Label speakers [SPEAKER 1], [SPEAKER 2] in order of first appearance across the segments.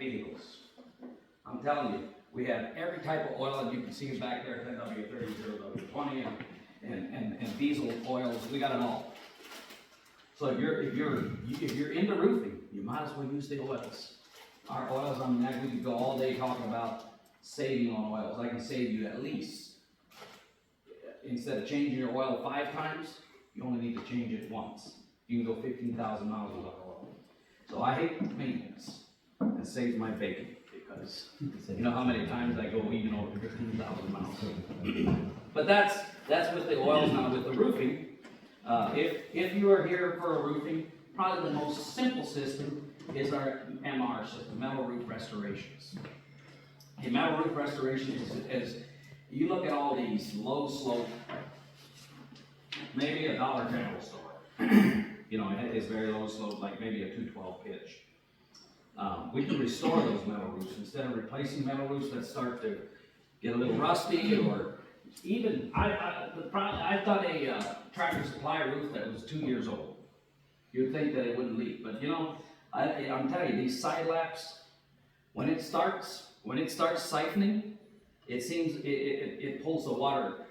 [SPEAKER 1] vehicles. I'm telling you, we have every type of oil, and you can see it back there, 10W30, 0W20, and diesel oils. We got it all. So if you're into roofing, you might as well use the oils. Our oils, I mean, we could go all day talking about saving on oils. I can save you at least, instead of changing your oil 5 times, you only need to change it once. You can go 15,000 miles without oil. So I hate maintenance. It saves my bacon, because you know how many times I go even over 15,000 miles. But that's with the oils. Now with the roofing, if you are here for a roofing, probably the most simple system is our MR system, metal roof restorations. A metal roof restoration is you look at all these low slope, maybe a Dollar General store. You know, it is very low slope, like maybe a 212 pitch. We can restore those metal roofs instead of replacing metal roofs that start to get a little rusty, or even I've done a Tractor Supply roof that was 2 years old. You'd think that it wouldn't leak, but you know, I'm telling you, these side laps, when it starts siphoning, it seems it pulls the water.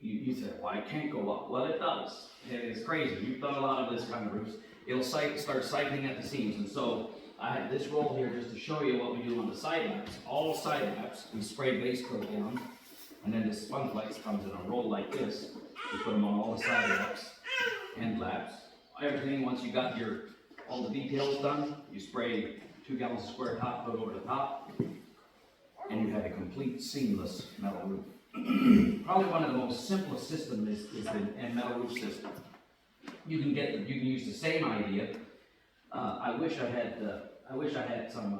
[SPEAKER 1] You say, well, I can't go up. Well, it does. It's crazy. You've done a lot of this kind of roofs. It'll start siphoning at the seams, and so I have this roll here just to show you what we do on the side laps. All side laps, we spray base coat down, and then this sponge flex comes in a roll like this. We put them on all the side laps, end laps, everything. Once you got all the details done, you spray 2 gallons of square top coat over the top, and you have a complete seamless metal roof. Probably one of the most simplest systems is the metal roof system. You can use the same idea. I wish I had some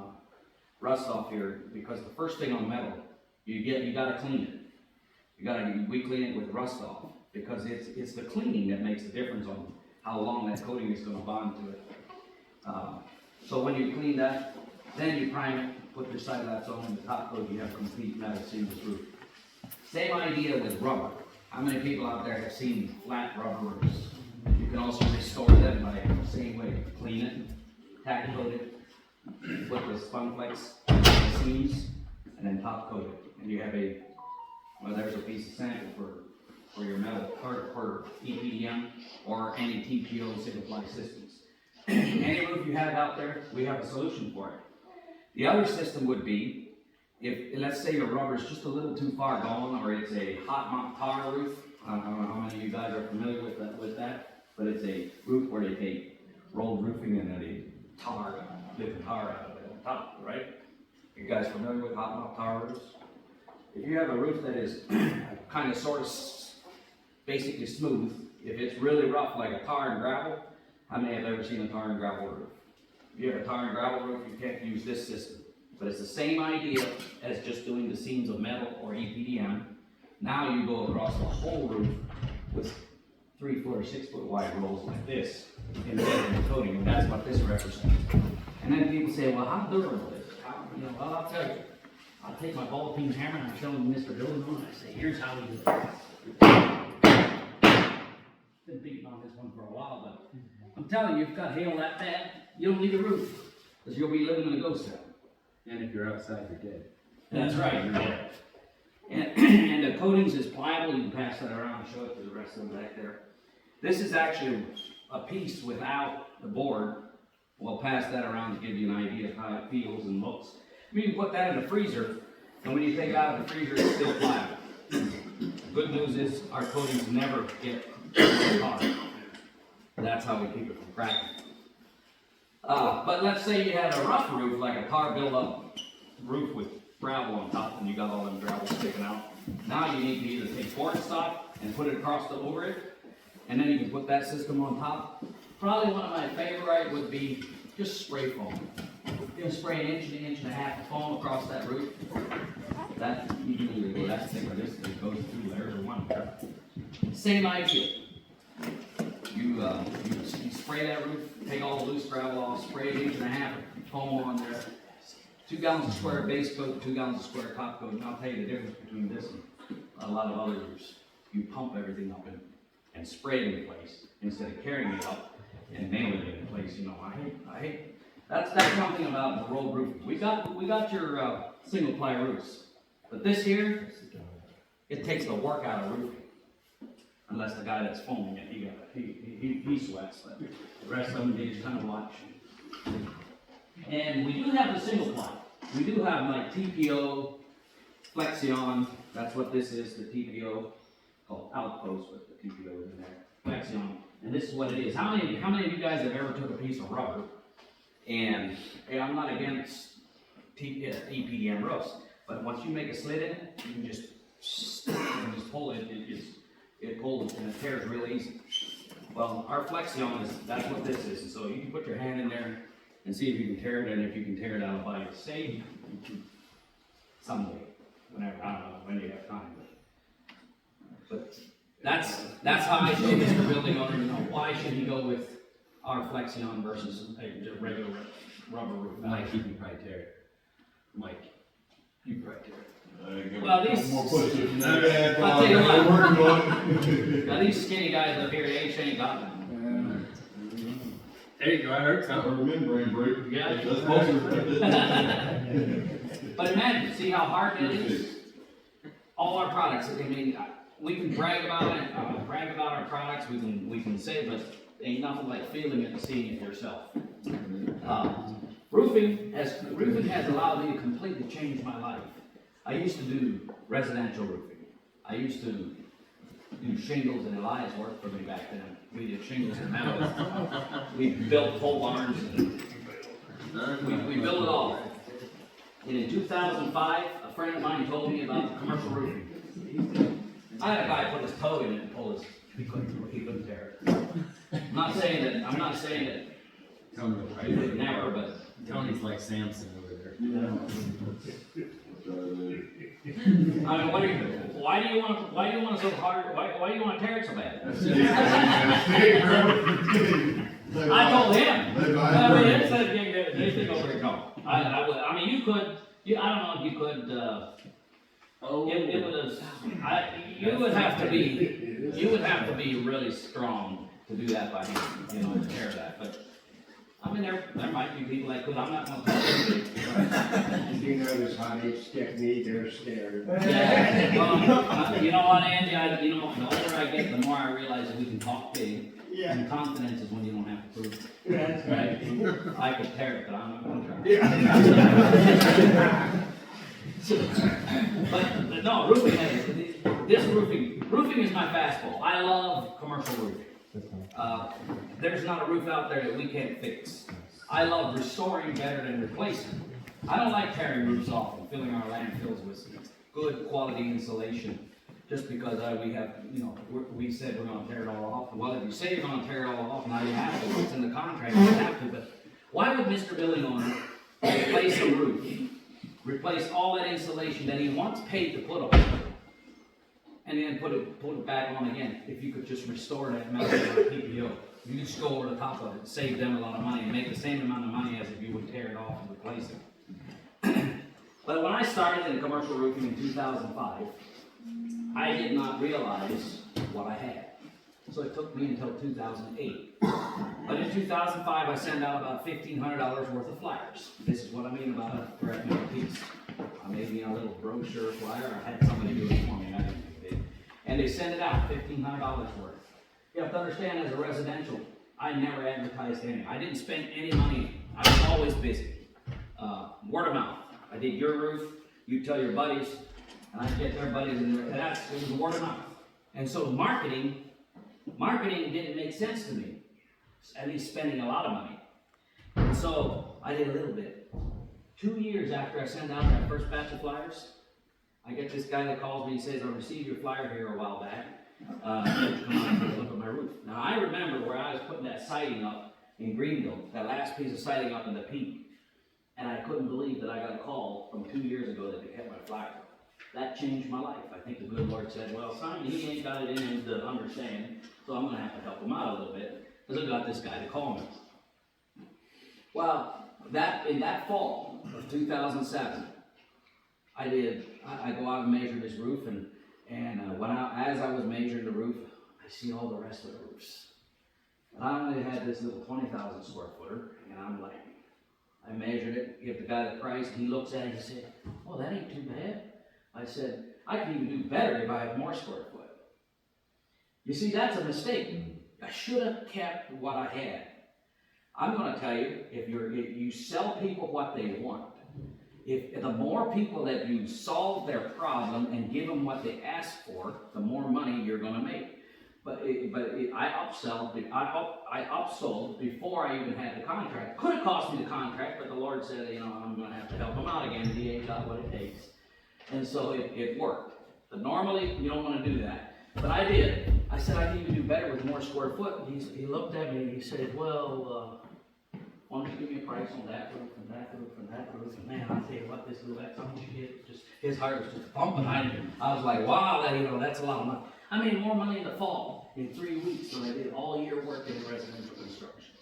[SPEAKER 1] rust off here, because the first thing on metal, you gotta clean it. We clean it with rust off, because it's the cleaning that makes the difference on how long that coating is going to bond to it. So when you clean that, then you prime it, put your side laps on, and the top coat, you have a complete metal seamless roof. Same idea with rubber. How many people out there have seen flat rubber roofs? You can also restore them by the same way. Clean it, tack coat it, put the sponge flex on the seams, and then top coat it. And you have there's a piece of sample for your metal for EPDM or any TPO single ply systems. Any roof you have out there, we have a solution for it. The other system would be, if let's say your rubber is just a little too far gone, or it's a hot mop tar roof. I don't know how many of you guys are familiar with that, but it's a roof where they take rolled roofing and then they lift the tar out of it on top, right? You guys familiar with hot mop tar roofs? If you have a roof that is kind of sort of basically smooth, if it's really rough like a tar and gravel, how many have ever seen a tar and gravel roof? If you have a tar and gravel roof, you can't use this system. But it's the same idea as just doing the seams of metal or EPDM. Now you go across the whole roof with 3-foot or 6-foot wide rolls like this, embedded in the coating, and that's what this represents. And then people say, well, how durable is it? Well, I'll tell you. I'll take my ball peen hammer and I show them Mr. Building on, and I say, here's how we do it. Been beating on this one for a while, but I'm telling you, if you've got hail that bad, you don't need a roof, because you'll be living in a ghost town.
[SPEAKER 2] And if you're outside, you're dead.
[SPEAKER 1] That's right, you're dead. And the coatings is pliable. You can pass that around and show it to the rest of them back there. This is actually a piece without the board. We'll pass that around to give you an idea of how it feels and looks. You can put that in the freezer, and when you take it out of the freezer, it's still pliable. Good news is our coatings never get hard. That's how we keep it from cracking. But let's say you had a rough roof, like a tar build-up roof with gravel on top, and you got all them gravel sticking out. Now you need to either take board stock and put it across over it, and then you can put that system on top. Probably one of my favorite would be just spray foam. You can spray an inch and a half of foam across that roof. That you can either go that thick or this thick. It goes 2 layers or 1 layer. Same idea. You spray that roof, take all the loose gravel off, spray an inch and a half of foam on there. 2 gallons of square base coat, 2 gallons of square top coat. And I'll tell you the difference between this and a lot of other roofs. You pump everything up and spray it in place instead of carrying it up and nailing it in place. You know, I That's one thing about the rolled roofing. We got your single ply roofs, but this here, it takes the work out of roofing. Unless the guy that's foaming it, he sweats, but the rest of them, they just kind of watch. And we do have the single ply. We do have like TPO, Flexion, that's what this is, the TPO, called Outpost with the TPO in there, Flexion. And this is what it is. How many of you guys have ever took a piece of rubber, and I'm not against EPDM roofs, but once you make a slit in it, you can just pull it, it pulls and it tears real easy. Well, our Flexion that's what this is. And so you can put your hand in there and see if you can tear it, and if you can tear it out by say someday, whenever, I don't know when you have time. But that's how I show Mr. Building owner, you know, why should he go with our Flexion versus a regular rubber roof?
[SPEAKER 2] Mike, you can probably tear it. Mike, you can probably tear it.
[SPEAKER 1] Well, these,
[SPEAKER 3] More push-ups.
[SPEAKER 1] I'll tell you what, now these skinny guys up here, they ain't got none.
[SPEAKER 2] There you go, I heard something.
[SPEAKER 3] Or membrane break.
[SPEAKER 1] Yeah.
[SPEAKER 3] That's most of it.
[SPEAKER 1] But imagine, see how hard it is? All our products, I mean, we can brag about it, brag about our products, we can say, but ain't nothing like feeling it and seeing it yourself. Roofing has allowed me to completely change my life. I used to do residential roofing. I used to do shingles, and Elias worked for me back then. We did shingles and metal. We built pole barns. We built it all. And in 2005, a friend of mine told me about commercial roofing. I had a guy put his toe in it and pull his, he couldn't tear it. I'm not saying that
[SPEAKER 2] Tony,
[SPEAKER 1] he would never, but
[SPEAKER 2] Tony's like Samson over there.
[SPEAKER 1] I mean, why do you want it so hard, why do you want to tear it so bad? I told him, I mean, instead of getting anything over here, no. I mean, you could, I don't know if you could, it was, you would have to be really strong to do that by hand, you know, to tear that, but, I mean, there might be people that could, I'm not gonna tell you.
[SPEAKER 4] Did you notice how they stick me, they're scared?
[SPEAKER 1] Yeah, well, you know what, Andy, you know, the older I get, the more I realize that we can talk big.
[SPEAKER 4] Yeah.
[SPEAKER 1] And confidence is when you don't have to prove it.
[SPEAKER 4] That's
[SPEAKER 1] Right? I could tear it, but I'm not gonna try. But no, roofing is my fastball. I love commercial roofing. There's not a roof out there that we can't fix. I love restoring better than replacing. I don't like tearing roofs off and filling our landfills with good quality insulation just because we have, you know, we said we're going to tear it all off. Well, if you say you're going to tear it all off, now you have to. It's in the contract, you have to. But why would Mr. Building Owner replace a roof, replace all that insulation that he once paid to put on, and then put it back on again? If you could just restore that metal PPO, you could just go over the top of it, save them a lot of money, and make the same amount of money as if you would tear it off and replace it. But when I started in commercial roofing in 2005, I did not realize what I had. So it took me until 2008. But in 2005, I sent out about $1,500 worth of flyers. This is what I mean about a threat piece. I made me a little brochure flyer. I had somebody do it for me. I didn't think it. And they sent it out, $1,500 worth. You have to understand, as a residential, I never advertised anything. I didn't spend any money. I was always busy. Word of mouth. I did your roof. You tell your buddies, and I get their buddies, and it was word of mouth. And so marketing didn't make sense to me. At least spending a lot of money. And so I did a little bit. 2 years after I sent out that first batch of flyers, I get this guy that calls me and says, I received your flyer here a while back. Come on and look at my roof. Now I remember where I was putting that siding up in Greenville, that last piece of siding up in the peak. And I couldn't believe that I got a call from 2 years ago that they kept my flyer. That changed my life. I think the good Lord said, well, Simon, he ain't got it in him to understand, so I'm going to have to help him out a little bit, because I got this guy to call me. Well, in that fall of 2007, I go out and measure this roof, and as I was measuring the roof, I see all the rest of the roofs. And I only had this little 20,000 square footer, and I'm like, I measured it, give the guy the price, and he looks at it, he said, oh, that ain't too bad. I said, I can even do better if I have more square foot. You see, that's a mistake. I should have kept what I had. I'm gonna tell you, if you sell people what they want, if the more people that you solve their problem and give them what they ask for, the more money you're gonna make. I upsold before I even had the contract. Could have cost me the contract, but the Lord said, you know, I'm gonna have to help him out again. He ain't got what it takes. And so it worked. But normally, you don't wanna do that. But I did. I said, I need to do better with more square foot. And he looked at me and he said, well, why don't you give me a price on that roof and that roof and that roof? And man, I'll tell you what, this roof, that's how much you get. Just, his heart was just pumping. I was like, wow, that's a lot of money. I made more money in the fall in 3 weeks than I did all year working in residential construction.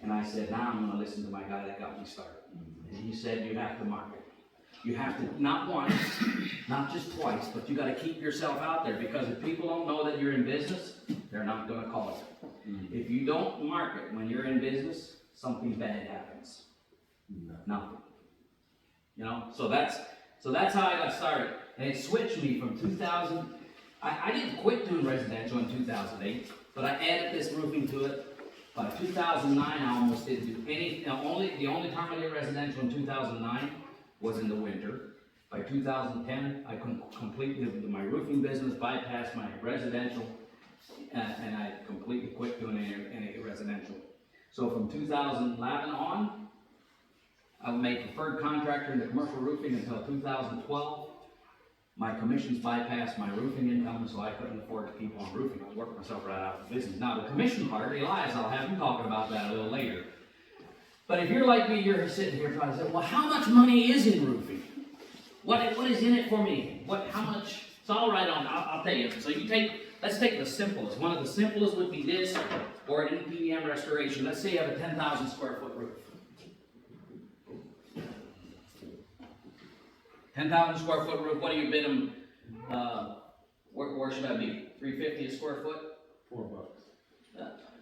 [SPEAKER 1] And I said, now I'm gonna listen to my guy that got me started. And he said, you have to market. You have to, not once, not just twice, but you gotta keep yourself out there, because if people don't know that you're in business, they're not gonna call you. If you don't market when you're in business, something bad happens. Nothing. You know, so that's how I got started. And it switched me from 2000, I didn't quit doing residential in 2008, but I added this roofing to it. By 2009, I almost didn't do any, the only time I did residential in 2009 was in the winter. By 2010, I completely, my roofing business bypassed my residential, and I completely quit doing any residential. So from 2011 on, I made preferred contractor in the commercial roofing until 2012. My commissions bypassed my roofing income, so I couldn't afford to keep on roofing. I worked myself right out of the business. Now the commission part, Elias, I'll have you talking about that a little later. But if you're like me, you're sitting here trying to say, well, how much money is in roofing? What is in it for me? How much? It's all right on, I'll tell you. So let's take the simplest. One of the simplest would be this, or an EPDM restoration. Let's say you have a 10,000 square foot roof. 10,000 square foot roof, what do you bid them, where should I be? 350 a square foot?
[SPEAKER 3] $4.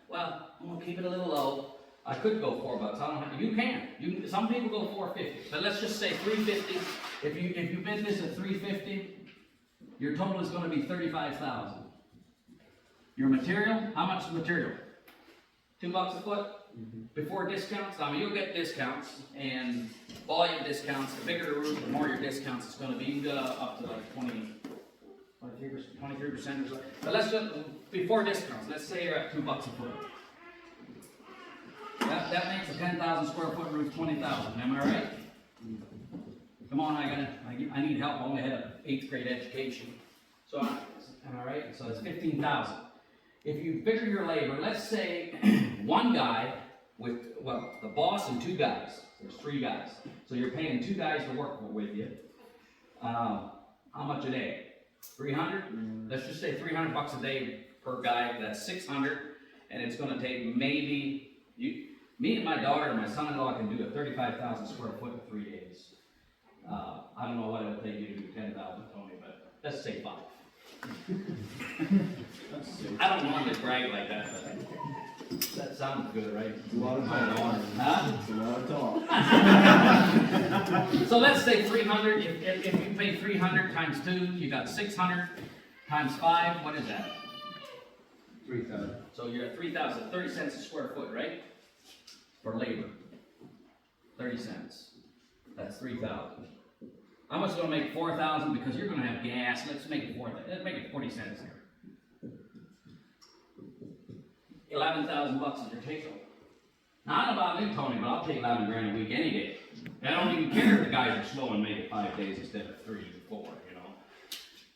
[SPEAKER 1] Well, I'm gonna keep it a little low. I could go $4. I don't have, you can. Some people go 450, but let's just say 350. If you bid this at 350, your total is gonna be 35,000. Your material, how much is material? $2 a foot? Before discounts, I mean, you'll get discounts and volume discounts. The bigger the roof, the more your discounts is going to be. You can go up to like 23% or so. But let's just, before discounts, let's say you're at $2 a foot. That makes a 10,000 square foot roof 20,000. Am I right? Come on, I need help. I only had an 8th grade education. So, am I right? So it's 15,000. If you figure your labor, let's say one guy with, well, the boss and 2 guys. There's 3 guys. So you're paying 2 guys to work with you. How much a day? 300? Let's just say $300 a day per guy. That's 600, and it's going to take maybe me and my daughter and my son-in-law can do a 35,000 square foot in 3 days. I don't know what it would take you to do 10,000, Tony, but let's say 5. I don't want to brag like that, but that sounds good, right?
[SPEAKER 3] It's a lot of talk.
[SPEAKER 1] Huh?
[SPEAKER 3] It's a lot of talk.
[SPEAKER 1] So let's say 300. If you pay 300 times 2, you got 600 times 5. What is that?
[SPEAKER 3] 3,000.
[SPEAKER 1] So you're at 3,000. 30 cents a square foot, right? For labor. 30 cents. That's 3,000. How much is going to make 4,000? Because you're going to have gas. Let's make it 4,000. Let's make it 40 cents here. 11,000 bucks is your take home. Now, I don't know about you, Tony, but I'll take 11 grand a week any day. I don't even care if the guys are slow and make it 5 days instead of 3 or 4, you know.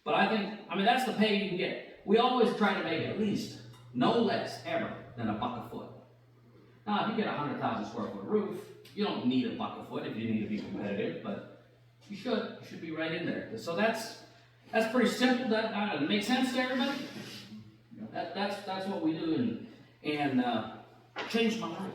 [SPEAKER 1] But I mean, that's the pay you can get. We always try to make at least no less ever than $1 a foot. Now, if you get a 100,000 square foot roof, you don't need $1 a foot if you need to be competitive, but you should be right in there. So that's pretty simple. That make sense to everybody? That's what we do, and changed my life.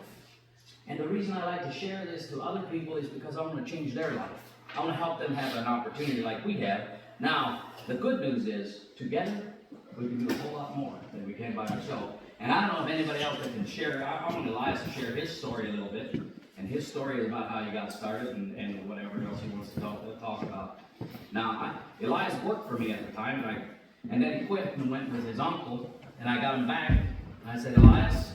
[SPEAKER 1] And the reason I like to share this to other people is because I want to change their life. I want to help them have an opportunity like we have. Now, the good news is, together, we can do a whole lot more than we can by ourselves. And I don't know if anybody else that can share. I want Elias to share his story a little bit. And his story is about how he got started and whatever else he wants to talk about. Now, Elias worked for me at the time, and then he quit and went with his uncle, and I got him back, and I said, Elias,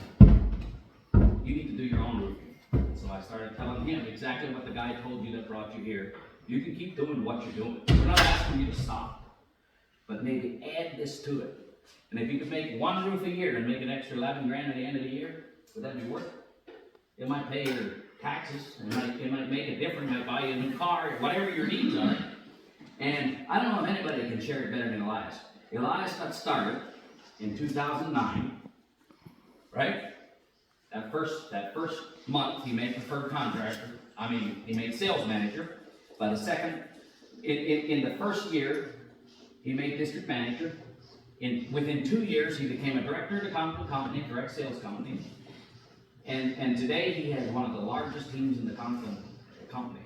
[SPEAKER 1] you need to do your own roofing. So I started telling him exactly what the guy told you that brought you here. You can keep doing what you're doing. We're not asking you to stop, but maybe add this to it. And if you could make one roof a year and make an extra 11 grand at the end of the year, would that be worth it? It might pay your taxes, it might make a difference, it might buy you a new car, whatever your needs are. And I don't know if anybody can share it better than Elias. Elias got started in 2009, right? That first month he made preferred contractor. He made sales manager. By the second, in the first year, he made district manager. Within 2 years, he became a director of the Conklin company, direct sales company. And today he has one of the largest teams in the Conklin company.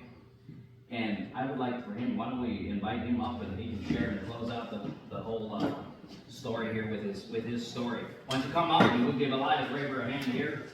[SPEAKER 1] And I would like for him, why don't we invite him up and he can share and close out the whole story here with his story. Why don't you come up and we'll give Elias Raber a hand here.